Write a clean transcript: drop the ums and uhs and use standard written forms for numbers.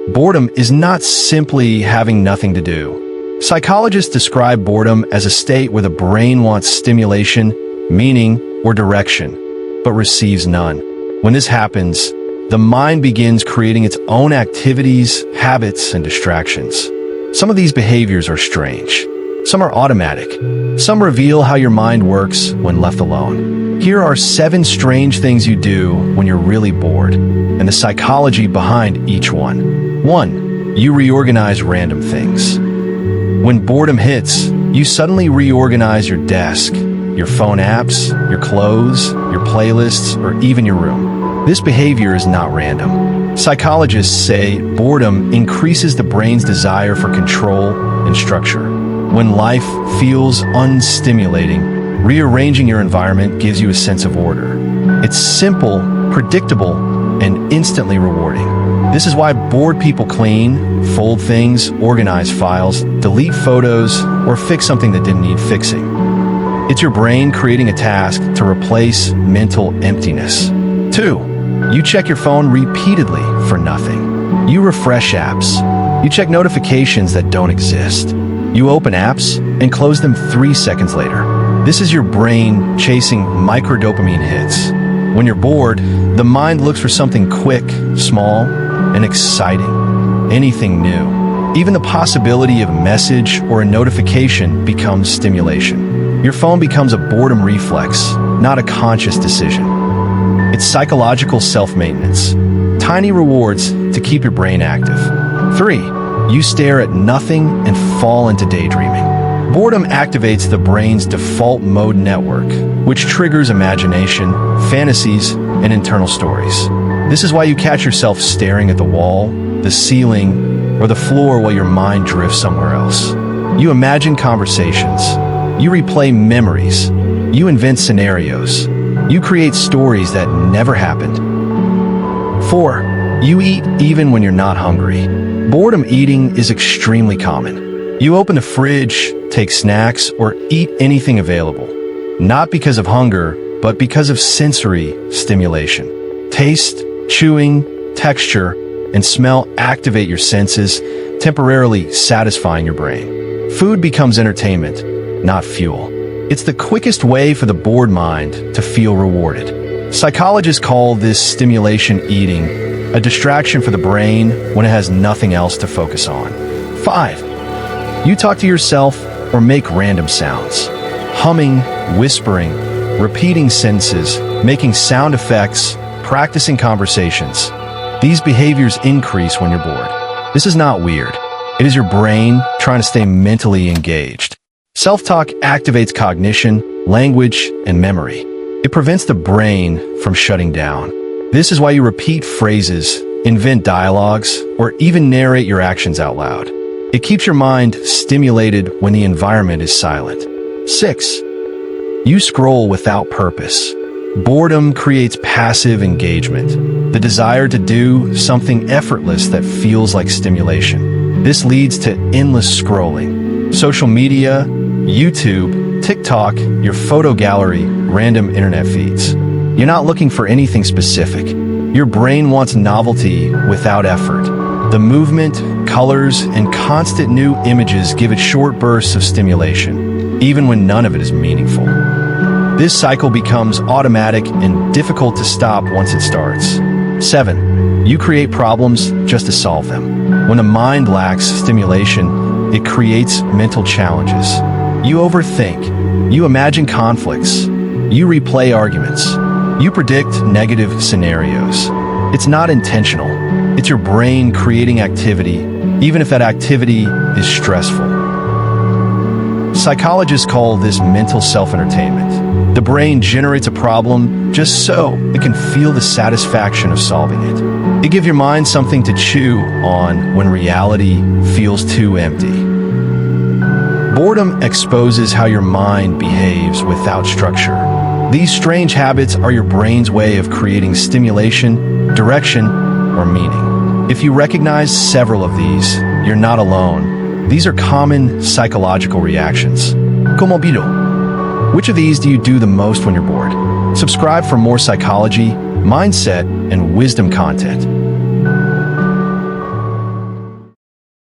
Boredom is not simply having nothing to do. Psychologists describe boredom as a state where the brain wants stimulation, meaning, or direction, but receives none. When this happens, the mind begins creating its own activities, habits, and distractions. Some of these behaviors are strange. Some are automatic. Some reveal how your mind works when left alone. Here are 7 strange things you do when you're really bored, and the psychology behind each one. 1. You reorganize random things. When boredom hits, you suddenly reorganize your desk, your phone apps, your clothes, your playlists, or even your room. This behavior is not random. Psychologists say boredom increases the brain's desire for control and structure. When life feels unstimulating, rearranging your environment gives you a sense of order. It's simple, predictable, and instantly rewarding. This is why bored people clean, fold things, organize files, delete photos, or fix something that didn't need fixing. It's your brain creating a task to replace mental emptiness. 2. You check your phone repeatedly for nothing. You refresh apps. You check notifications that don't exist. You open apps and close them 3 seconds later. This is your brain chasing microdopamine hits. When you're bored, the mind looks for something quick, small, and exciting. Anything new. Even the possibility of a message or a notification becomes stimulation. Your phone becomes a boredom reflex, not a conscious decision. It's psychological self-maintenance. Tiny rewards to keep your brain active. 3. You stare at nothing and fall into daydreaming. Boredom activates the brain's default mode network, which triggers imagination, fantasies, and internal stories. This is why you catch yourself staring at the wall, the ceiling, or the floor while your mind drifts somewhere else. You imagine conversations. You replay memories. You invent scenarios. You create stories that never happened. 4. You eat even when you're not hungry. Boredom eating is extremely common. You open the fridge, take snacks, or eat anything available. Not because of hunger, but because of sensory stimulation. Taste, chewing, texture, and smell activate your senses, temporarily satisfying your brain. Food becomes entertainment, not fuel. It's the quickest way for the bored mind to feel rewarded. Psychologists call this stimulation eating, a distraction for the brain when it has nothing else to focus on. 5. You talk to yourself or make random sounds. Humming, whispering, repeating sentences, making sound effects, practicing conversations. These behaviors increase when you're bored. This is not weird. It is your brain trying to stay mentally engaged. Self-talk activates cognition, language, and memory. It prevents the brain from shutting down. This is why you repeat phrases, invent dialogues, or even narrate your actions out loud. It keeps your mind stimulated when the environment is silent. 6. You scroll without purpose. Boredom creates passive engagement, the desire to do something effortless that feels like stimulation. This leads to endless scrolling. Social media, YouTube, TikTok, your photo gallery, random internet feeds. You're not looking for anything specific. Your brain wants novelty without effort. The movement, colors, and constant new images give it short bursts of stimulation, even when none of it is meaningful. This cycle becomes automatic and difficult to stop once it starts. 7. You create problems just to solve them. When the mind lacks stimulation, it creates mental challenges. You overthink. You imagine conflicts. You replay arguments. You predict negative scenarios. It's not intentional. It's your brain creating activity, even if that activity is stressful. Psychologists call this mental self-entertainment. The brain generates a problem just so it can feel the satisfaction of solving it. It gives your mind something to chew on when reality feels too empty. Boredom exposes how your mind behaves without structure. These strange habits are your brain's way of creating stimulation, direction, or meaning. If you recognize several of these, you're not alone. These are common psychological reactions. ¿Cómo vivo? Which of these do you do the most when you're bored? Subscribe for more psychology, mindset, and wisdom content.